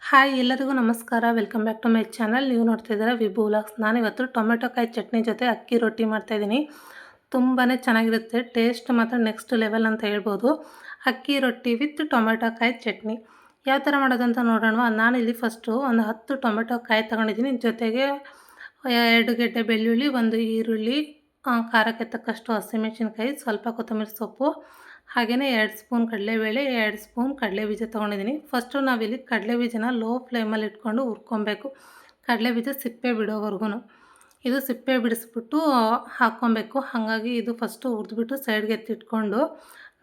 Hi ಎಲ್ಲರಿಗೂ ನಮಸ್ಕಾರ. Welcome back to my channel. ನೀವು ನೋಡ್ತಾ ಇದ್ದೀರಾ ವಿಭು ವ್ಲಾಗ್ಸ್. ನಾನಿವತ್ತು ಟೊಮೆಟೊ ಕಾಯಿ ಚಟ್ನಿ ಜೊತೆ ಅಕ್ಕಿ ರೊಟ್ಟಿ ಮಾಡ್ತಾಯಿದ್ದೀನಿ. ತುಂಬಾ ಚೆನ್ನಾಗಿರುತ್ತೆ. ಟೇಸ್ಟ್ ಮಾತ್ರ ನೆಕ್ಸ್ಟ್ ಲೆವೆಲ್ ಅಂತ ಹೇಳ್ಬೋದು. ಅಕ್ಕಿ ರೊಟ್ಟಿ ವಿತ್ ಟೊಮೆಟೊ ಕಾಯಿ ಚಟ್ನಿ ಯಾವ ಥರ ಮಾಡೋದು ಅಂತ ನೋಡೋಣ. ನಾನಿಲ್ಲಿ ಫಸ್ಟು ಒಂದು 10 ಟೊಮೆಟೊ ಕಾಯಿ ತೊಗೊಂಡಿದ್ದೀನಿ. ಜೊತೆಗೆ 2 ಗೆಡ್ಡೆ ಬೆಳ್ಳುಳ್ಳಿ, 1 ಈರುಳ್ಳಿ, ಖಾರಕ್ಕೆ ತಕ್ಕಷ್ಟು ಹಸಿಮೆಣಸಿನ್ಕಾಯಿ, ಸ್ವಲ್ಪ ಕೊತ್ತಂಬರಿ ಸೊಪ್ಪು, ಹಾಗೆಯೇ 2 ಸ್ಪೂನ್ ಕಡಲೆಬೇಳೆ, 2 ಸ್ಪೂನ್ ಕಡಲೆಬೀಜ ತೊಗೊಂಡಿದ್ದೀನಿ. ಫಸ್ಟು ನಾವಿಲ್ಲಿ ಕಡಲೆಬೀಜನ ಲೋ ಫ್ಲೇಮಲ್ಲಿ ಇಟ್ಕೊಂಡು ಹುರ್ಕೊಬೇಕು. ಕಡಲೆಬೀಜ ಸಿಪ್ಪೆ ಬಿಡೋವರೆಗೂ. ಇದು ಸಿಪ್ಪೆ ಬಿಡಿಸ್ಬಿಟ್ಟು ಹಾಕ್ಕೊಬೇಕು. ಹಾಗಾಗಿ ಇದು ಫಸ್ಟು ಹುರಿದ್ಬಿಟ್ಟು ಸೈಡ್ಗೆ ಎತ್ತಿಟ್ಕೊಂಡು,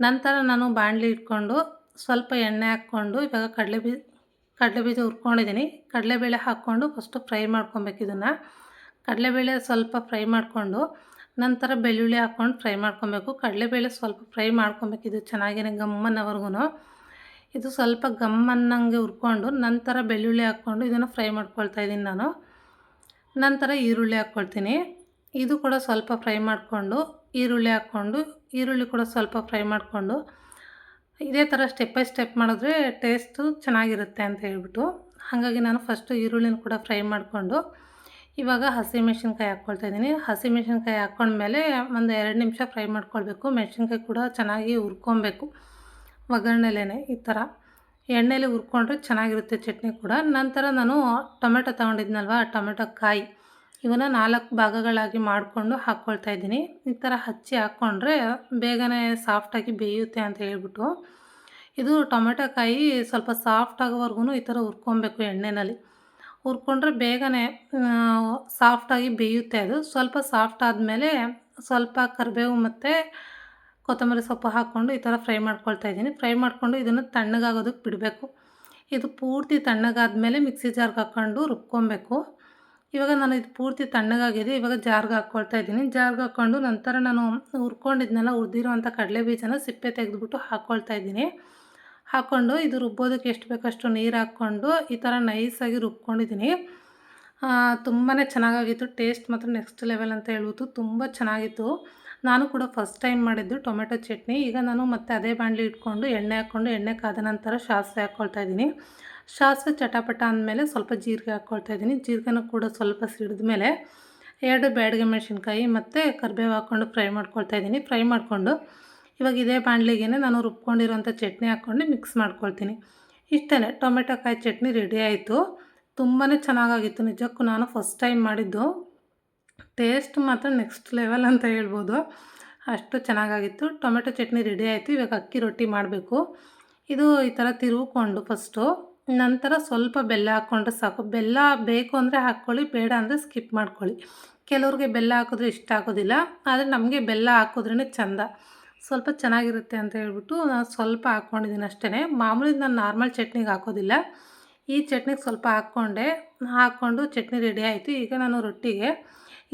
ನಂತರ ನಾನು ಬಾಣಲಿ ಇಟ್ಕೊಂಡು ಸ್ವಲ್ಪ ಎಣ್ಣೆ ಹಾಕ್ಕೊಂಡು ಇವಾಗ ಕಡಲೆಬೀಜ ಹುರ್ಕೊಂಡಿದ್ದೀನಿ. ಕಡಲೆಬೇಳೆ ಹಾಕ್ಕೊಂಡು ಫಸ್ಟು ಫ್ರೈ ಮಾಡ್ಕೊಬೇಕು. ಇದನ್ನು ಕಡಲೆಬೇಳೆ ಸ್ವಲ್ಪ ಫ್ರೈ ಮಾಡಿಕೊಂಡು ನಂತರ ಬೆಳ್ಳುಳ್ಳಿ ಹಾಕ್ಕೊಂಡು ಫ್ರೈ ಮಾಡ್ಕೊಬೇಕು. ಕಡಲೆಬೇಳೆ ಸ್ವಲ್ಪ ಫ್ರೈ ಮಾಡ್ಕೊಬೇಕು. ಇದು ಚೆನ್ನಾಗಿನೇ ಗಮ್ಮನ್ನವರೆಗೂ ಇದು ಸ್ವಲ್ಪ ಗಮ್ಮನ್ನಂಗೆ ಹುರ್ಕೊಂಡು ನಂತರ ಬೆಳ್ಳುಳ್ಳಿ ಹಾಕ್ಕೊಂಡು ಇದನ್ನು ಫ್ರೈ ಮಾಡ್ಕೊಳ್ತಾ ಇದ್ದೀನಿ ನಾನು. ನಂತರ ಈರುಳ್ಳಿ ಹಾಕ್ಕೊಳ್ತೀನಿ. ಇದು ಕೂಡ ಸ್ವಲ್ಪ ಫ್ರೈ ಮಾಡಿಕೊಂಡು ಈರುಳ್ಳಿ ಕೂಡ ಸ್ವಲ್ಪ ಫ್ರೈ ಮಾಡಿಕೊಂಡು ಇದೇ ಥರ ಸ್ಟೆಪ್ ಬೈ ಸ್ಟೆಪ್ ಮಾಡಿದ್ರೆ ಟೇಸ್ಟು ಚೆನ್ನಾಗಿರುತ್ತೆ ಅಂತ ಹೇಳ್ಬಿಟ್ಟು ಹಾಗಾಗಿ ನಾನು ಫಸ್ಟು ಈರುಳ್ಳಿನ ಕೂಡ ಫ್ರೈ ಮಾಡಿಕೊಂಡು ಇವಾಗ ಹಸಿಮೆಣ್ಸಿನ್ಕಾಯಿ ಹಾಕ್ಕೊಳ್ತಾಯಿದ್ದೀನಿ. ಹಸಿಮೆಣ್ಸಿನ್ಕಾಯಿ ಹಾಕ್ಕೊಂಡ್ಮೇಲೆ ಒಂದು 2 ನಿಮಿಷ ಫ್ರೈ ಮಾಡ್ಕೊಳ್ಬೇಕು. ಮೆಣಸಿನ್ಕಾಯಿ ಕೂಡ ಚೆನ್ನಾಗಿ ಹುರ್ಕೊಬೇಕು ಒಗ್ಗರಣೆಲೇ. ಈ ಥರ ಎಣ್ಣೆಲಿ ಹುರ್ಕೊಂಡ್ರೆ ಚೆನ್ನಾಗಿರುತ್ತೆ ಚಟ್ನಿ ಕೂಡ. ನಂತರ ನಾನು ಟೊಮೆಟೊ ತೊಗೊಂಡಿದ್ನಲ್ವ, ಟೊಮೆಟೊ ಕಾಯಿ ಇವನ್ನ 4 ಭಾಗಗಳಾಗಿ ಮಾಡಿಕೊಂಡು ಹಾಕ್ಕೊಳ್ತಾಯಿದ್ದೀನಿ. ಈ ಥರ ಹಚ್ಚಿ ಹಾಕ್ಕೊಂಡ್ರೆ ಬೇಗನೆ ಸಾಫ್ಟಾಗಿ ಬೇಯುತ್ತೆ ಅಂತ ಹೇಳ್ಬಿಟ್ಟು ಇದು ಟೊಮೆಟೊ ಕಾಯಿ ಸ್ವಲ್ಪ ಸಾಫ್ಟ್ ಆಗೋವರೆಗೂ ಈ ಥರ ಹುರ್ಕೊಬೇಕು. ಎಣ್ಣೆಯಲ್ಲಿ ಹುರ್ಕೊಂಡ್ರೆ ಬೇಗನೆ ಸಾಫ್ಟಾಗಿ ಬೇಯುತ್ತೆ. ಅದು ಸ್ವಲ್ಪ ಸಾಫ್ಟ್ ಆದಮೇಲೆ ಸ್ವಲ್ಪ ಕರಿಬೇವು ಮತ್ತು ಕೊತ್ತಂಬರಿ ಸೊಪ್ಪು ಹಾಕ್ಕೊಂಡು ಈ ಥರ ಫ್ರೈ ಮಾಡ್ಕೊಳ್ತಾಯಿದ್ದೀನಿ. ಫ್ರೈ ಮಾಡಿಕೊಂಡು ಇದನ್ನು ತಣ್ಣಗಾಗೋದಕ್ಕೆ ಬಿಡಬೇಕು. ಇದು ಪೂರ್ತಿ ತಣ್ಣಗಾದ್ಮೇಲೆ ಮಿಕ್ಸಿ ಜಾರ್ಗೆ ಹಾಕ್ಕೊಂಡು ರುಬ್ಕೊಬೇಕು. ಇವಾಗ ನಾನು ಇದು ಪೂರ್ತಿ ತಣ್ಣಗಾಗಿದೆ. ಇವಾಗ ಜಾರ್ಗೆ ಹಾಕ್ಕೊಳ್ತಾಯಿದ್ದೀನಿ. ಜಾರ್ಗೆ ಹಾಕ್ಕೊಂಡು ನಂತರ ನಾನು ಹುರಿದಿರೋ ಅಂಥ ಕಡಲೆ ಬೀಜನ ಸಿಪ್ಪೆ ತೆಗೆದುಬಿಟ್ಟು ಹಾಕ್ಕೊಳ್ತಾಯಿದ್ದೀನಿ. ಹಾಕ್ಕೊಂಡು ಇದು ರುಬ್ಬೋದಕ್ಕೆ ಎಷ್ಟು ಬೇಕಷ್ಟು ನೀರು ಹಾಕ್ಕೊಂಡು ಈ ಥರ ನೈಸಾಗಿ ರುಬ್ಕೊಂಡಿದ್ದೀನಿ. ತುಂಬಾ ಚೆನ್ನಾಗಾಗಿತ್ತು. ಟೇಸ್ಟ್ ಮಾತ್ರ ನೆಕ್ಸ್ಟ್ ಲೆವೆಲ್ ಅಂತ ಹೇಳ್ಬೋದು. ತುಂಬ ಚೆನ್ನಾಗಿತ್ತು. ನಾನು ಕೂಡ ಫಸ್ಟ್ ಟೈಮ್ ಮಾಡಿದ್ದು ಟೊಮೆಟೊ ಚಟ್ನಿ. ಈಗ ನಾನು ಮತ್ತೆ ಅದೇ ಬಾಣಲಿ ಇಟ್ಕೊಂಡು ಎಣ್ಣೆ ಕಾದ ನಂತರ ಸಾಸಿವೆ ಹಾಕ್ಕೊಳ್ತಾಯಿದ್ದೀನಿ. ಸಾಸಿವೆ ಚಟಪಟ ಅಂದಮೇಲೆ ಸ್ವಲ್ಪ ಜೀರಿಗೆ ಹಾಕ್ಕೊಳ್ತಾಯಿದ್ದೀನಿ. ಜೀರಿಗೆನೂ ಕೂಡ ಸ್ವಲ್ಪ ಸಿಡಿದ ಮೇಲೆ 2 ಬ್ಯಾಡಗೆ ಮೆಣಸಿನ್ಕಾಯಿ ಮತ್ತು ಕರಿಬೇವು ಹಾಕ್ಕೊಂಡು ಫ್ರೈ ಮಾಡ್ಕೊಳ್ತಾಯಿದ್ದೀನಿ. ಫ್ರೈ ಮಾಡಿಕೊಂಡು ಇವಾಗ ಇದೇ ಬಾಣಲಿಗೆ ನಾನು ರುಬ್ಕೊಂಡಿರೋಂಥ ಚಟ್ನಿ ಹಾಕ್ಕೊಂಡು ಮಿಕ್ಸ್ ಮಾಡ್ಕೊಳ್ತೀನಿ. ಇಷ್ಟೇ, ಟೊಮೆಟೊ ಕಾಯಿ ಚಟ್ನಿ ರೆಡಿ ಆಯಿತು. ತುಂಬಾ ಚೆನ್ನಾಗಾಗಿತ್ತು. ನಿಜಕ್ಕೂ ನಾನು ಫಸ್ಟ್ ಟೈಮ್ ಮಾಡಿದ್ದು. ಟೇಸ್ಟ್ ಮಾತ್ರ ನೆಕ್ಸ್ಟ್ ಲೆವೆಲ್ ಅಂತ ಹೇಳ್ಬೋದು. ಅಷ್ಟು ಚೆನ್ನಾಗಾಗಿತ್ತು. ಟೊಮೆಟೊ ಚಟ್ನಿ ರೆಡಿ ಆಯಿತು. ಇವಾಗ ಅಕ್ಕಿ ರೊಟ್ಟಿ ಮಾಡಬೇಕು. ಇದು ಈ ಥರ ತಿರುವ್ಕೊಂಡು ಫಸ್ಟು ನಂತರ ಸ್ವಲ್ಪ ಬೆಲ್ಲ ಹಾಕ್ಕೊಂಡ್ರೆ ಸಾಕು. ಬೆಲ್ಲ ಬೇಕು ಅಂದರೆ ಹಾಕ್ಕೊಳ್ಳಿ, ಬೇಡ ಅಂದರೆ ಸ್ಕಿಪ್ ಮಾಡ್ಕೊಳ್ಳಿ. ಕೆಲವ್ರಿಗೆ ಬೆಲ್ಲ ಹಾಕಿದ್ರೆ ಇಷ್ಟ ಆಗೋದಿಲ್ಲ. ಆದರೆ ನಮಗೆ ಬೆಲ್ಲ ಹಾಕಿದ್ರೇ ಚೆಂದ, ಸ್ವಲ್ಪ ಚೆನ್ನಾಗಿರುತ್ತೆ ಅಂತ ಹೇಳ್ಬಿಟ್ಟು ನಾನು ಸ್ವಲ್ಪ ಹಾಕ್ಕೊಂಡಿದ್ದೀನಿ ಅಷ್ಟೇ. ಮಾಮೂಲಿ ನಾನು ನಾರ್ಮಲ್ ಚಟ್ನಿಗೆ ಹಾಕೋದಿಲ್ಲ. ಈ ಚಟ್ನಿಗೆ ಸ್ವಲ್ಪ ಹಾಕ್ಕೊಂಡು ಚಟ್ನಿ ರೆಡಿ ಆಯಿತು. ಈಗ ನಾನು ರೊಟ್ಟಿಗೆ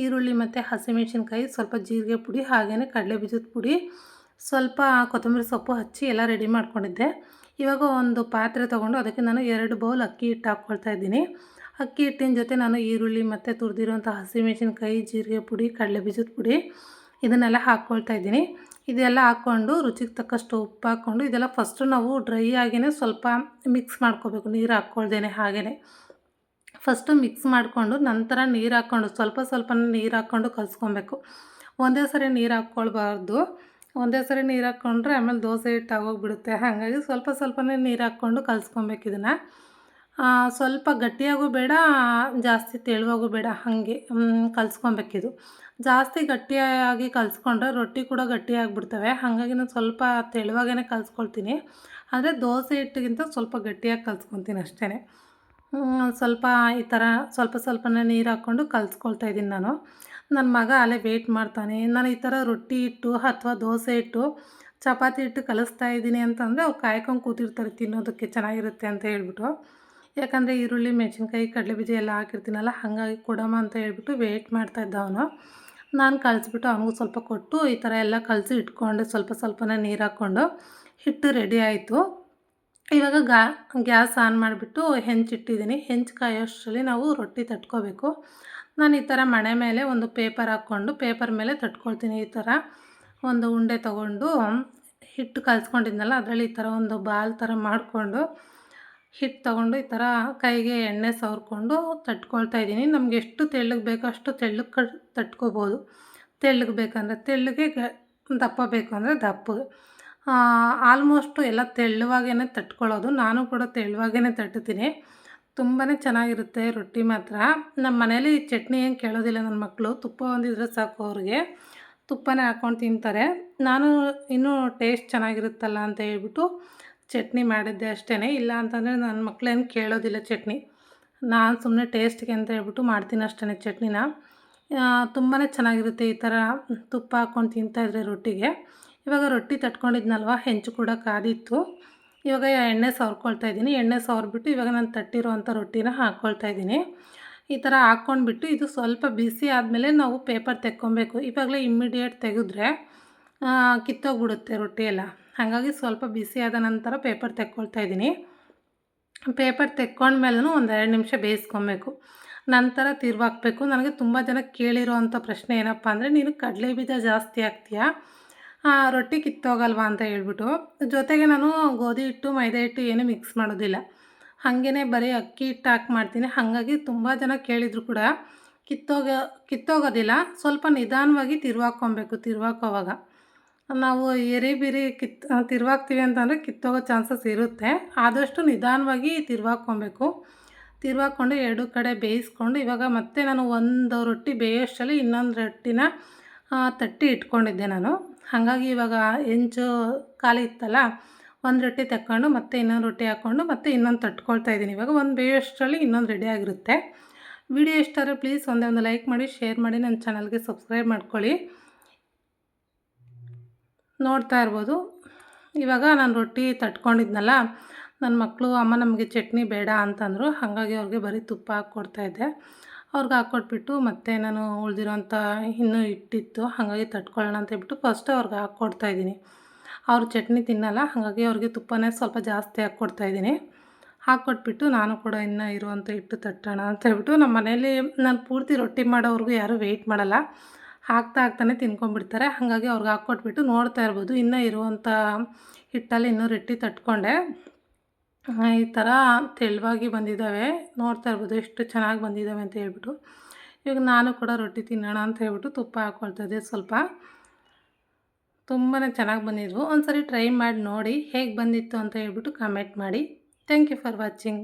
ಈರುಳ್ಳಿ ಮತ್ತು ಹಸಿಮೆಣಸಿನ್ಕಾಯಿ, ಸ್ವಲ್ಪ ಜೀರಿಗೆ ಪುಡಿ, ಹಾಗೆಯೇ ಕಡಲೆ ಬೀಜದ ಪುಡಿ, ಸ್ವಲ್ಪ ಕೊತ್ತಂಬರಿ ಸೊಪ್ಪು ಹಚ್ಚಿ ಎಲ್ಲ ರೆಡಿ ಮಾಡ್ಕೊಂಡಿದ್ದೆ. ಇವಾಗ ಒಂದು ಪಾತ್ರೆ ತೊಗೊಂಡು ಅದಕ್ಕೆ ನಾನು 2 ಬೌಲ್ ಅಕ್ಕಿ ಹಿಟ್ಟು ಹಾಕ್ಕೊಳ್ತಾಯಿದ್ದೀನಿ. ಅಕ್ಕಿ ಹಿಟ್ಟಿನ ಜೊತೆ ನಾನು ಈರುಳ್ಳಿ ಮತ್ತು ತುರಿದಿರೋಂಥ ಹಸಿಮೆಣಸಿನ್ಕಾಯಿ, ಜೀರಿಗೆ ಪುಡಿ, ಕಡಲೆ ಬೀಜದ ಪುಡಿ ಇದನ್ನೆಲ್ಲ ಹಾಕ್ಕೊಳ್ತಾಯಿದ್ದೀನಿ. ಇದೆಲ್ಲ ಹಾಕ್ಕೊಂಡು ರುಚಿಗೆ ತಕ್ಕಷ್ಟು ಉಪ್ಪು ಹಾಕ್ಕೊಂಡು ಇದೆಲ್ಲ ಫಸ್ಟು ನಾವು ಡ್ರೈ ಆಗಿಯೇ ಸ್ವಲ್ಪ ಮಿಕ್ಸ್ ಮಾಡ್ಕೋಬೇಕು. ನೀರು ಹಾಕ್ಕೊಳ್ದೇನೆ ಹಾಗೆಯೇ ಫಸ್ಟು ಮಿಕ್ಸ್ ಮಾಡಿಕೊಂಡು ನಂತರ ನೀರು ಹಾಕ್ಕೊಂಡು ಸ್ವಲ್ಪ ನೀರು ಹಾಕ್ಕೊಂಡು ಕಲಿಸ್ಕೊಬೇಕು. ಒಂದೇ ಸರಿ ನೀರು ಹಾಕ್ಕೊಳ್ಬಾರ್ದು. ಒಂದೇ ಸರಿ ನೀರು ಹಾಕ್ಕೊಂಡ್ರೆ ಆಮೇಲೆ ದೋಸೆ ಹಿಟ್ಟು ಆಗೋಗ್ಬಿಡುತ್ತೆ. ಹಾಗಾಗಿ ಸ್ವಲ್ಪನೇ ನೀರು ಹಾಕ್ಕೊಂಡು ಕಲಿಸ್ಕೊಬೇಕು. ಇದನ್ನು ಸ್ವಲ್ಪ ಗಟ್ಟಿಯಾಗೂ ಬೇಡ, ಜಾಸ್ತಿ ತೆಳುವಾಗೂ ಬೇಡ, ಹಾಗೆ ಕಲಿಸ್ಕೊಬೇಕಿದು. ಜಾಸ್ತಿ ಗಟ್ಟಿಯಾಗಿ ಕಲಿಸ್ಕೊಂಡ್ರೆ ರೊಟ್ಟಿ ಕೂಡ ಗಟ್ಟಿಯಾಗಿಬಿಡ್ತವೆ. ಹಾಗಾಗಿ ನಾನು ಸ್ವಲ್ಪ ತೆಳುವಾಗೇ ಕಲಿಸ್ಕೊಳ್ತೀನಿ. ಆದರೆ ದೋಸೆ ಹಿಟ್ಟಿಗಿಂತ ಸ್ವಲ್ಪ ಗಟ್ಟಿಯಾಗಿ ಕಲಿಸ್ಕೊತೀನಿ ಅಷ್ಟೇ. ಸ್ವಲ್ಪ ಈ ಥರ ಸ್ವಲ್ಪನೇ ನೀರು ಹಾಕ್ಕೊಂಡು ಕಲಿಸ್ಕೊಳ್ತಾಯಿದ್ದೀನಿ ನಾನು. ನನ್ನ ಮಗ ಅಲ್ಲೇ ವೆಯ್ಟ್ ಮಾಡ್ತಾನೆ. ನಾನು ಈ ಥರ ರೊಟ್ಟಿ ಹಿಟ್ಟು ಅಥವಾ ದೋಸೆ ಹಿಟ್ಟು, ಚಪಾತಿ ಹಿಟ್ಟು ಕಲಿಸ್ತಾ ಇದ್ದೀನಿ ಅಂತಂದರೆ ಅವ್ರು ಕಾಯ್ಕೊಂಡು ಕೂತಿರ್ತಾರೆ ತಿನ್ನೋದಕ್ಕೆ ಚೆನ್ನಾಗಿರುತ್ತೆ ಅಂತ ಹೇಳ್ಬಿಟ್ಟು. ಯಾಕಂದರೆ ಈರುಳ್ಳಿ, ಮೆಣಸಿನ್ಕಾಯಿ, ಕಡಲೆಬೀಜ ಎಲ್ಲ ಹಾಕಿರ್ತೀನಲ್ಲ, ಹಾಗಾಗಿ ಕೊಡಮ್ಮ ಅಂತ ಹೇಳ್ಬಿಟ್ಟು ವೆಯ್ಟ್ ಮಾಡ್ತಾಯಿದ್ದ ಅವನು. ನಾನು ಕಲಿಸ್ಬಿಟ್ಟು ಅವನಿಗೂ ಸ್ವಲ್ಪ ಕೊಟ್ಟು ಈ ಥರ ಎಲ್ಲ ಕಲಸಿ ಇಟ್ಕೊಂಡೆ. ಸ್ವಲ್ಪನೇ ನೀರು ಹಾಕ್ಕೊಂಡು ಹಿಟ್ಟು ರೆಡಿ ಆಯಿತು. ಇವಾಗ ಗ್ಯಾಸ್ ಆನ್ ಮಾಡಿಬಿಟ್ಟು ಹೆಂಚಿಟ್ಟಿದ್ದೀನಿ. ಹೆಂಚು ಕಾಯೋಷ್ಟರಲ್ಲಿ ನಾವು ರೊಟ್ಟಿ ತಟ್ಕೋಬೇಕು. ನಾನು ಈ ಥರ ಮಣೆ ಮೇಲೆ ಒಂದು ಪೇಪರ್ ಹಾಕ್ಕೊಂಡು ಪೇಪರ್ ಮೇಲೆ ತಟ್ಕೊಳ್ತೀನಿ. ಈ ಥರ ಒಂದು ಉಂಡೆ ತೊಗೊಂಡು ಹಿಟ್ಟು ಕಲಿಸ್ಕೊಂಡಿದ್ನಲ್ಲ ಅದರಲ್ಲಿ ಈ ಥರ ಒಂದು ಬಾಲ್ ಥರ ಮಾಡಿಕೊಂಡು ಹಿಟ್ಟು ತೊಗೊಂಡು ಈ ಥರ ಕೈಗೆ ಎಣ್ಣೆ ಸವರ್ಕೊಂಡು ತಟ್ಕೊಳ್ತಾ ಇದ್ದೀನಿ. ನಮ್ಗೆ ಎಷ್ಟು ತೆಳ್ಳಗೆ ಬೇಕೋ ಅಷ್ಟು ತೆಳ್ಳಗೆ ತಟ್ಕೋಬೋದು. ತೆಳ್ಳಗೆ ಬೇಕಂದರೆ ತೆಳ್ಳಗೆ, ದಪ್ಪ ಬೇಕು ಅಂದರೆ ದಪ್ಪಗೆ. ಆಲ್ಮೋಸ್ಟು ಎಲ್ಲ ತೆಳ್ಳುವಾಗೇ ತಟ್ಕೊಳ್ಳೋದು. ನಾನು ಕೂಡ ತೆಳ್ಳುವಾಗೇ ತಟ್ಟುತ್ತೀನಿ. ತುಂಬಾ ಚೆನ್ನಾಗಿರುತ್ತೆ ರೊಟ್ಟಿ ಮಾತ್ರ. ನಮ್ಮ ಮನೇಲಿ ಚಟ್ನಿ ಏನು ಕೇಳೋದಿಲ್ಲ ನನ್ನ ಮಕ್ಕಳು. ತುಪ್ಪ ಒಂದಿದ್ರೆ ಸಾಕು ಅವ್ರಿಗೆ. ತುಪ್ಪನೇ ಹಾಕ್ಕೊಂಡು ತಿಂತಾರೆ. ನಾನು ಇನ್ನೂ ಟೇಸ್ಟ್ ಚೆನ್ನಾಗಿರುತ್ತಲ್ಲ ಅಂತ ಹೇಳ್ಬಿಟ್ಟು ಚಟ್ನಿ ಮಾಡಿದ್ದೆ ಅಷ್ಟೇ. ಇಲ್ಲ ಅಂತಂದರೆ ನನ್ನ ಮಕ್ಕಳೇನು ಕೇಳೋದಿಲ್ಲ ಚಟ್ನಿ. ನಾನು ಸುಮ್ಮನೆ ಟೇಸ್ಟ್ಗೆ ಅಂತ ಹೇಳ್ಬಿಟ್ಟು ಮಾಡ್ತೀನಿ ಅಷ್ಟೇ ಚಟ್ನಿನ. ತುಂಬಾ ಚೆನ್ನಾಗಿರುತ್ತೆ ಈ ಥರ ತುಪ್ಪ ಹಾಕ್ಕೊಂಡು ತಿಂತಾಯಿದ್ರೆ ರೊಟ್ಟಿಗೆ. ಇವಾಗ ರೊಟ್ಟಿ ತಟ್ಕೊಂಡಿದ್ನಲ್ವ, ಹೆಂಚು ಕೂಡ ಕಾದಿತ್ತು. ಇವಾಗ ಎಣ್ಣೆ ಸವರ್ಕೊಳ್ತಾ ಇದ್ದೀನಿ. ಎಣ್ಣೆ ಸವರ್ಬಿಟ್ಟು ಇವಾಗ ನಾನು ತಟ್ಟಿರೋವಂಥ ರೊಟ್ಟಿನ ಹಾಕ್ಕೊಳ್ತಾ ಇದ್ದೀನಿ. ಈ ಥರ ಹಾಕ್ಕೊಂಡ್ಬಿಟ್ಟು ಇದು ಸ್ವಲ್ಪ ಬಿಸಿ ಆದಮೇಲೆ ನಾವು ಪೇಪರ್ ತೆಕ್ಕೊಬೇಕು. ಇವಾಗಲೇ ಇಮ್ಮಿಡಿಯೇಟ್ ತೆಗೆದ್ರೆ ಕಿತ್ತೋಗ್ಬಿಡುತ್ತೆ ರೊಟ್ಟಿ ಎಲ್ಲ. ಹಾಗಾಗಿ ಸ್ವಲ್ಪ ಬಿಸಿ ಆದ ನಂತರ ಪೇಪರ್ ತೆಕ್ಕೊಳ್ತಾ ಇದ್ದೀನಿ. ಪೇಪರ್ ತೆಕ್ಕೊಂಡ್ಮೇಲೂ ಒಂದು 2 ನಿಮಿಷ ಬೇಯಿಸ್ಕೊಬೇಕು. ನಂತರ ತಿರುವಾಕ್ಬೇಕು. ನನಗೆ ತುಂಬ ಜನ ಕೇಳಿರೋ ಅಂಥ ಪ್ರಶ್ನೆ ಏನಪ್ಪ ಅಂದರೆ, ನೀನು ಕಡಲೆ ಬೀಜ ಜಾಸ್ತಿ ಹಾಕ್ತೀಯಾ, ರೊಟ್ಟಿ ಕಿತ್ತೋಗಲ್ವಾ ಅಂತ ಹೇಳ್ಬಿಟ್ಟು. ಜೊತೆಗೆ ನಾನು ಗೋಧಿ ಹಿಟ್ಟು ಮೈದಾ ಹಿಟ್ಟು ಏನೂ ಮಿಕ್ಸ್ ಮಾಡೋದಿಲ್ಲ. ಹಾಗೇ ಬರೀ ಅಕ್ಕಿ ಹಿಟ್ಟು ಹಾಕಿ ಮಾಡ್ತೀನಿ. ಹಾಗಾಗಿ ತುಂಬ ಜನ ಕೇಳಿದ್ರು ಕೂಡ ಕಿತ್ತೋಗೋದಿಲ್ಲ. ಸ್ವಲ್ಪ ನಿಧಾನವಾಗಿ ತಿರುವಾಕೋವಾಗ ನಾವು ಎರಿ ತಿರುವಾಕ್ತೀವಿ ಅಂತಂದರೆ ಕಿತ್ತೋಗೋ ಚಾನ್ಸಸ್ ಇರುತ್ತೆ. ಆದಷ್ಟು ನಿಧಾನವಾಗಿ ತಿರುವಾಕ್ಕೊಬೇಕು. ತಿರುವಾಕ್ಕೊಂಡು 2 ಕಡೆ ಬೇಯಿಸ್ಕೊಂಡು ಇವಾಗ ಮತ್ತೆ ನಾನು ಒಂದು ರೊಟ್ಟಿ ಬೇಯೋಷ್ಟರಲ್ಲಿ ಇನ್ನೊಂದು ರೊಟ್ಟಿನ ತಟ್ಟಿ ಇಟ್ಕೊಂಡಿದ್ದೆ ನಾನು. ಹಾಗಾಗಿ ಇವಾಗ ಹೆಂಚು ಖಾಲಿ ಇತ್ತಲ್ಲ, ಒಂದು ರೊಟ್ಟಿ ತಕ್ಕೊಂಡು ಮತ್ತೆ ಇನ್ನೊಂದು ರೊಟ್ಟಿ ಹಾಕ್ಕೊಂಡು ಮತ್ತೆ ಇನ್ನೊಂದು ತಟ್ಕೊಳ್ತಾ ಇದ್ದೀನಿ. ಇವಾಗ ಒಂದು ಬೇಯೋಷ್ಟರಲ್ಲಿ ಇನ್ನೊಂದು ರೆಡಿ ಆಗಿರುತ್ತೆ. ವಿಡಿಯೋ ಇಷ್ಟ ಆದರೆ ಪ್ಲೀಸ್ ಒಂದು ಲೈಕ್ ಮಾಡಿ, ಶೇರ್ ಮಾಡಿ, ನನ್ನ ಚಾನಲ್ಗೆ ಸಬ್ಸ್ಕ್ರೈಬ್ ಮಾಡ್ಕೊಳ್ಳಿ. ನೋಡ್ತಾ ಇರ್ಬೋದು. ಇವಾಗ ನಾನು ರೊಟ್ಟಿ ತಟ್ಕೊಂಡಿದ್ನಲ್ಲ, ನನ್ನ ಮಕ್ಕಳು ಅಮ್ಮ ನಮಗೆ ಚಟ್ನಿ ಬೇಡ ಅಂತಂದರು. ಹಾಗಾಗಿ ಅವ್ರಿಗೆ ಬರೀ ತುಪ್ಪ ಹಾಕ್ಕೊಡ್ತಾಯಿದ್ದೆ. ಅವ್ರಿಗೆ ಹಾಕ್ಕೊಟ್ಬಿಟ್ಟು ಮತ್ತೆ ನಾನು ಉಳಿದಿರೋಂಥ ಇನ್ನೂ ಹಿಟ್ಟಿತ್ತು, ಹಾಗಾಗಿ ತಟ್ಕೊಳ್ಳೋಣ ಅಂತ ಹೇಳ್ಬಿಟ್ಟು ಫಸ್ಟ್ ಅವ್ರಿಗೆ ಹಾಕ್ಕೊಡ್ತಾಯಿದ್ದೀನಿ. ಅವರು ಚಟ್ನಿ ತಿನ್ನಲ್ಲ, ಹಾಗಾಗಿ ಅವ್ರಿಗೆ ತುಪ್ಪನೇ ಸ್ವಲ್ಪ ಜಾಸ್ತಿ ಹಾಕ್ಕೊಡ್ತಾಯಿದ್ದೀನಿ. ಹಾಕ್ಕೊಟ್ಬಿಟ್ಟು ನಾನು ಕೂಡ ಇನ್ನೂ ಇರುವಂಥ ಹಿಟ್ಟು ತಟ್ಟೋಣ ಅಂತ ಹೇಳ್ಬಿಟ್ಟು, ನಮ್ಮ ಮನೇಲಿ ನಾನು ಪೂರ್ತಿ ರೊಟ್ಟಿ ಮಾಡೋವ್ರಿಗೂ ಯಾರೂ ವೆಯ್ಟ್ ಮಾಡಲ್ಲ. ಹಾಕ್ತಾನೆ ತಿನ್ಕೊಂಡ್ಬಿಡ್ತಾರೆ. ಹಾಗಾಗಿ ಅವ್ರಿಗೆ ಹಾಕ್ಕೊಟ್ಬಿಟ್ಟು ನೋಡ್ತಾ ಇರ್ಬೋದು, ಇನ್ನೂ ಇರುವಂಥ ಹಿಟ್ಟಲ್ಲಿ ಇನ್ನೂ ರೊಟ್ಟಿ ತಟ್ಕೊಂಡೆ. ಈ ಥರ ತೆಳುವಾಗಿ ಬಂದಿದ್ದಾವೆ. ನೋಡ್ತಾ ಇರ್ಬೋದು ಎಷ್ಟು ಚೆನ್ನಾಗಿ ಬಂದಿದ್ದಾವೆ ಅಂತ ಹೇಳ್ಬಿಟ್ಟು. ಇವಾಗ ನಾನು ಕೂಡ ರೊಟ್ಟಿ ತಿನ್ನೋಣ ಅಂತ ಹೇಳ್ಬಿಟ್ಟು ತುಪ್ಪ ಹಾಕ್ಕೊಳ್ತಾಯಿದ್ದೆ ಸ್ವಲ್ಪ. ತುಂಬಾ ಚೆನ್ನಾಗಿ ಬಂದಿದ್ವು. ಒಂದು ಸರಿ ಟ್ರೈ ಮಾಡಿ ನೋಡಿ ಹೇಗೆ ಬಂದಿತ್ತು ಅಂತ ಹೇಳ್ಬಿಟ್ಟು ಕಮೆಂಟ್ ಮಾಡಿ. Thank you for watching.